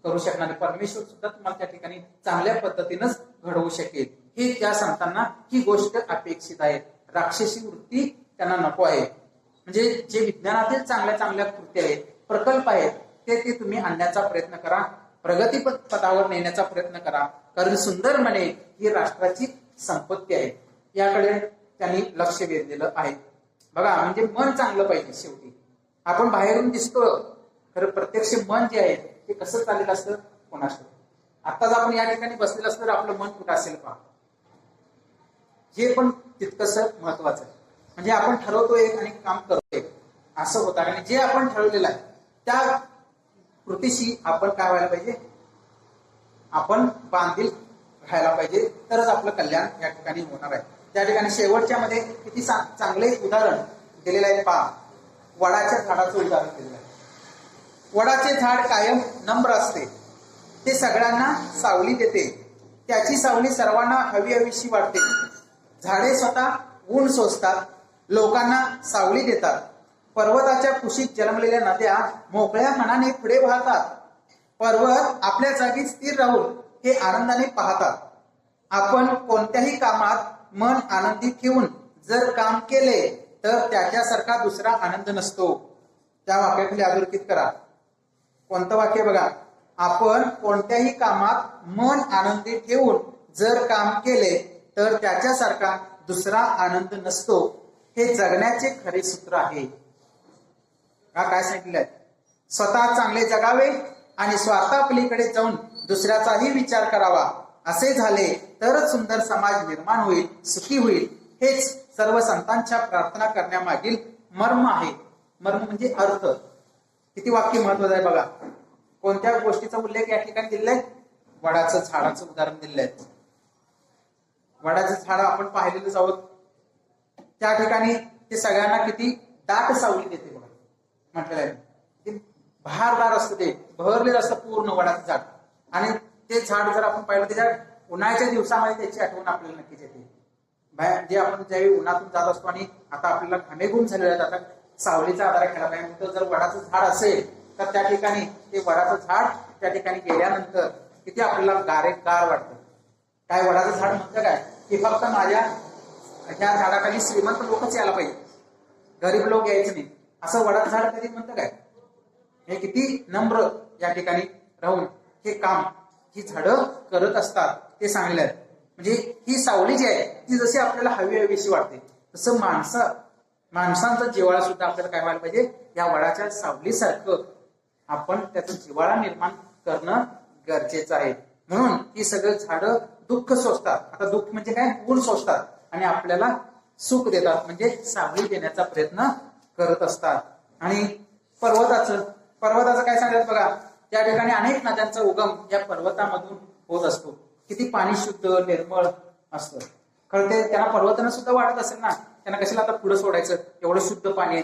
करू शकणार नाही. परमेश्वर सुद्धा तुम्हाला त्या ठिकाणी चांगल्या पद्धतीनंच घडवू शकेल. हे त्या संतांना ही गोष्ट अपेक्षित आहे. राक्षसी वृत्ती त्यांना नको आहे. म्हणजे जे विज्ञानातील चांगल्या चांगल्या कृती आहेत, प्रकल्प आहेत ते तुम्ही आणण्याचा प्रयत्न करा, प्रगती पथावर नेण्याचा प्रयत्न करा. कारण सुंदर मने ही राष्ट्राची संपत्ती आहे. याकडे त्यांनी लक्ष वेधलेलं आहे. बघा म्हणजे मन चांगलं पाहिजे. शेवटी आपण बाहेरून दिसतो, खरं प्रत्यक्ष मन जे आहे ते कसं चाललेलं असतं कोणास. आताच आपण या ठिकाणी बसलेलं असतं तर आपलं मन कुठं असेल पहा, हे पण तितकंच महत्वाचं आहे. म्हणजे आपण ठरवतोय आणि काम करतोय असं होतं आणि जे आपण ठरवलेलं आहे त्या कृतीशी आपण काय व्हायला पाहिजे, आपण बांधील राहायला पाहिजे, तरच आपलं कल्याण या ठिकाणी होणार आहे. त्या ठिकाणी शेवटच्या मध्ये किती चांगले उदाहरण दिलेलं आहे पहा. वडाच्या झाडाचं उदाहरण दिलेलं आहे. वडाचे झाड कायम नम्र असते, ते सगळ्यांना सावली देते, त्याची सावली सर्वांना हवी हवीशी वाटते. झाडे स्वतः ऊन सोसतात, लोकांना सावली देतात. पर्वताच्या कुशीत जन्मलेल्या नद्या मोकळ्या मनाने पुढे वाहतात. पर्वत आपल्या जागी स्थिर राहून हे आनंदाने पाहतात. आपण कोणत्याही कामात मन आनंदी ठेवून जर काम केले तर त्याच्यासारखा दुसरा आनंद नसतो. त्या वाक्याखाली अधोरेखित करा. कोणतं वाक्य बघा, आपण कोणत्याही कामात मन आनंदी ठेवून जर काम केले तर त्याच्यासारखा दुसरा आनंद नसतो. हे जगण्याचे खरे सूत्र आहे. काय सांगितलं आहे, स्वतः चांगले जगावे आणि स्वार्थापलीकडे जाऊन दुसऱ्याचाही विचार करावा. असे झाले तरच सुंदर समाज निर्माण होईल, सुखी होईल. हेच सर्व संतांच्या प्रार्थना करण्यामागील मर्म आहे. मर्म म्हणजे अर्थ. किती वाक्य महत्वाचं आहे बघा. कोणत्या गोष्टीचा उल्लेख या ठिकाणी दिलेला आहे, वडाचं झाडाचं उदाहरण दिलेलं आहे. वडाचं झाड आपण पाहिलेलंच आहोत. त्या ठिकाणी ते सगळ्यांना किती दाट सावली देते बघा म्हटलेलं आहे. ते बहारदार असतं, ते बहरलेलं असतं पूर्ण वडाचं झाड. आणि ते झाड जर आपण पाहिलं त्याच्या उन्हाळ्याच्या दिवसामध्ये त्याची आठवण आपल्याला नक्कीच येते. जे आपण ज्यावेळी उन्हातून जात असतो आणि आता आपल्याला घामेघूम झालेले आहेत, आता सावलीचा आधार घ्यायला पाहिजे. जर वडाचं झाड असेल तर त्या ठिकाणी ते वडाचं झाड त्या ठिकाणी गेल्यानंतर किती आपल्याला गार वाटतं. काय वडाचं झाड म्हणतं काय की फक्त माझ्या ह्या झाडाखाली श्रीमंत लोकच यायला पाहिजे, गरीब लोक यायचे नाही, असं वडाचं झाड कधी म्हणतं काय? हे किती नम्र या ठिकाणी राहून हे काम ही झाडं करत असतात ते सांगले आहेत. म्हणजे ही सावली जी आहे ती जशी आपल्याला हवीशी वाटते तसं माणसांचा जिव्हाळा सुद्धा आपल्याला काय व्हायला पाहिजे, या वडाच्या सावलीसारखं आपण त्याचा जिव्हाळा निर्माण करणं गरजेचं आहे. म्हणून ही सगळं झाडं दुःख सोसतात. आता दुःख म्हणजे काय, ऊन सोसतात आणि आपल्याला सुख देतात, म्हणजे सावली देण्याचा प्रयत्न करत असतात. आणि पर्वताचं काय सांगतात बघा, त्या ठिकाणी अनेक नद्यांचा उगम या पर्वतामधून होत असतो. किती पाणी शुद्ध निर्मळ असतं. खरं ते त्यांना पर्वतानं सुद्धा वाटत असेल ना, त्यांना कशाला आता पुढे सोडायचं, एवढं शुद्ध पाणी आहे.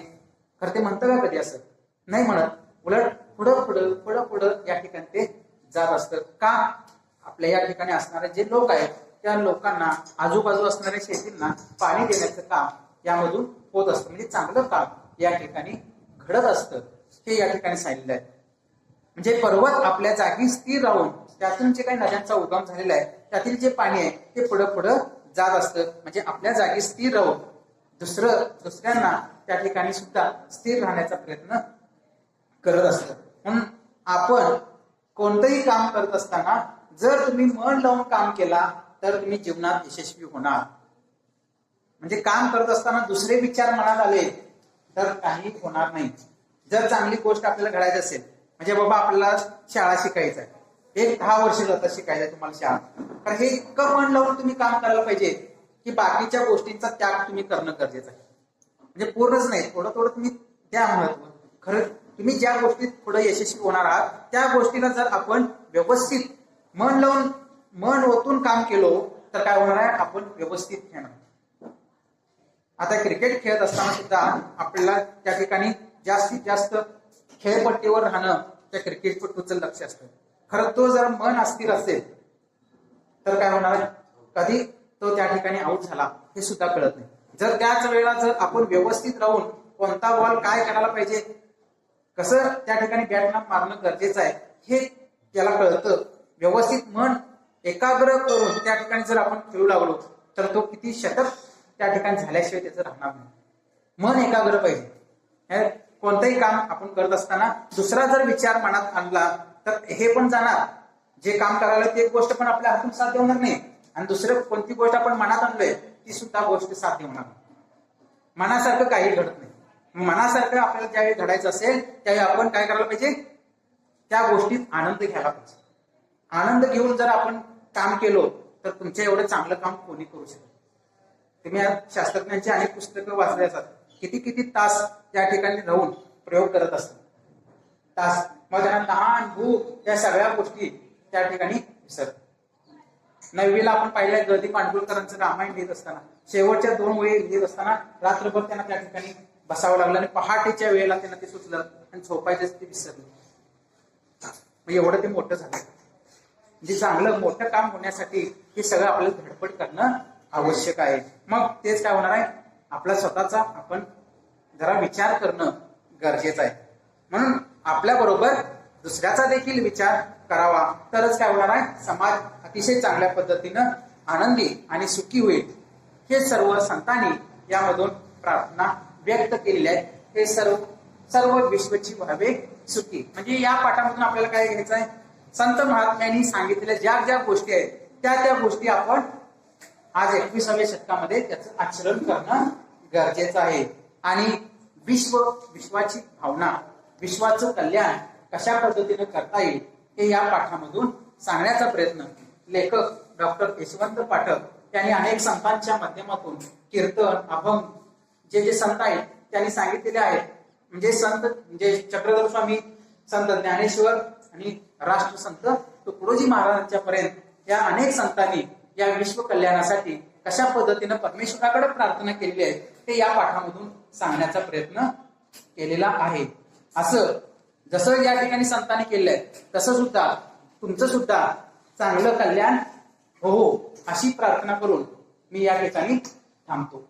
खरं ते म्हणतं का कधी असं? नाही म्हणत. उलट पुढं या ठिकाणी ते जात असतं. का? आपल्या या ठिकाणी असणारे जे लोक आहेत त्या लोकांना, आजूबाजू असणाऱ्या शेतींना पाणी देण्याचं काम यामधून होत असतं. म्हणजे चांगलं काम या ठिकाणी घडत असतं हे या ठिकाणी सांगितलं आहे. म्हणजे पर्वत आपल्या जागी स्थिर राहून त्यातून जे काही नद्यांचा उगम झालेला आहे त्यातील जे पाणी आहे ते पुढं जात असतं. म्हणजे आपल्या जागी स्थिर राहून दुसऱ्यांना त्या ठिकाणी सुद्धा स्थिर राहण्याचा प्रयत्न करत असतं. म्हणून आपण कोणतंही काम करत असताना जर तुम्ही मन लावून काम केला तर तुम्ही जीवनात यशस्वी होणार. म्हणजे काम करत असताना दुसरे विचार मनात आले तर काही होणार नाही. जर चांगली गोष्ट आपल्याला घडायची असेल, म्हणजे बाबा आपल्याला शाळा शिकायचं आहे, एक 10 वर्ष जातात शिकायचं आहे तुम्हाला शाळा, तर हे इतकं मन लावून तुम्ही काम करायला पाहिजे की बाकीच्या गोष्टींचा त्याग तुम्ही करणं गरजेचं आहे. म्हणजे पूर्णच नाही, थोडं तुम्ही द्या महत्व. खरं तुम्ही ज्या गोष्टीत पुढे यशस्वी होणार आहात त्या गोष्टीला जर आपण व्यवस्थित मन लावून मन ओतून काम केलो तर काय होणार आहे, आपण व्यवस्थित खेळणार. आता क्रिकेट खेळत असताना सुद्धा आपल्याला त्या ठिकाणी जास्तीत जास्त खेळपट्टीवर राहणं त्या क्रिकेटपटूचं लक्ष असतं. खरं तो जर मन अस्थिर असेल तर काय होणार, कधी तो त्या ठिकाणी आउट झाला हे सुद्धा कळत नाही. जर त्याच वेळेला जर आपण व्यवस्थित राहून कोणता बॉल काय करायला पाहिजे, कसं त्या ठिकाणी बॅटला मारणं गरजेचं आहे हे त्याला कळतं. व्यवस्थित मन एकाग्र करून त्या ठिकाणी जर आपण खेळू लागलो तर तो किती शतक त्या ठिकाणी झाल्याशिवाय त्याचं राहणार नाही. मन एकाग्र पाहिजे. कोणतंही काम आपण करत असताना दुसरा जर विचार मनात आणला तर हे पण जाणार, जे काम करायला ते गोष्ट पण आपल्या हातून साध्य होणार नाही, आणि दुसरं कोणती गोष्ट आपण मनात आणलोय ती सुद्धा गोष्ट साध्य होणार नाही. मनासारखं काही घडत नाही. मनासारखं आपल्याला ज्यावेळी घडायचं असेल त्यावेळी आपण काय करायला पाहिजे, त्या गोष्टीत आनंद घ्यायला पाहिजे. आनंद घेऊन जर आपण काम केलो तर तुमच्या एवढं चांगलं काम कोणी करू शकत. तुम्ही शास्त्रज्ञांची अनेक पुस्तकं वाचले असतात, किती तास त्या ठिकाणी राहून प्रयोग करत असतात. तास मग त्यांना तहान भूक या सगळ्या गोष्टी त्या ठिकाणी विसरतात. 9वीला आपण पाहिलंय ग. दी. माडगूळकरांचं रामायण लिहित असताना शेवटच्या 2 वेळी लिहित असताना रात्रभर त्यांना त्या ठिकाणी बसावं लागलं आणि पहाटेच्या वेळेला त्यांना ते सुचलं आणि झोपायचं ते विसरलं. मग एवढं ते मोठं झालं. म्हणजे चांगलं मोठं काम होण्यासाठी हे सगळं आपल्याला धडपड करणं आवश्यक आहे. मग तेच काय होणार आहे, आपला स्वतःचा आपण जरा विचार करणं गरजेचं आहे. म्हणून आपल्याबरोबर दुसऱ्याचा देखील विचार करावा तरच काय होणार आहे, समाज अतिशय चांगल्या पद्धतीनं आनंदी आणि सुखी होईल. हे सर्व संतांनी यामधून प्रार्थना व्यक्त केलेली आहे. हे सर्व विश्वची व्हावे सुखी. म्हणजे या पाठामधून आपल्याला काय घ्यायचं आहे, संत महात्म्यांनी सांगितलेल्या ज्या गोष्टी आहेत त्या गोष्टी आपण आज 21व्या शतकामध्ये त्याचं आचरण करणं गरजेचं आहे. आणि विश्वाची भावना, विश्वाचं कल्याण कशा पद्धतीने करता येईल हे या पाठामधून सांगण्याचा प्रयत्न लेखक डॉक्टर यशवंत पाठक यांनी अनेक संतांच्या माध्यमातून कीर्तन, अभंग जे संत आहेत त्यांनी सांगितलेले आहेत. म्हणजे संत म्हणजे चक्रधर स्वामी, संत ज्ञानेश्वर आणि राष्ट्रसंत तुकडोजी महाराजांच्या पर्यंत या अनेक संतांनी या विश्व कल्याणासाठी कशा पद्धतीनं परमेश्वराकडे प्रार्थना केलेली आहे ते या पाठामधून सांगण्याचा प्रयत्न केलेला आहे. असं जसं या ठिकाणी संतांनी केलेलं आहे तसं सुद्धा तुमचं सुद्धा चांगलं कल्याण हो अशी प्रार्थना करून मी या ठिकाणी थांबतो.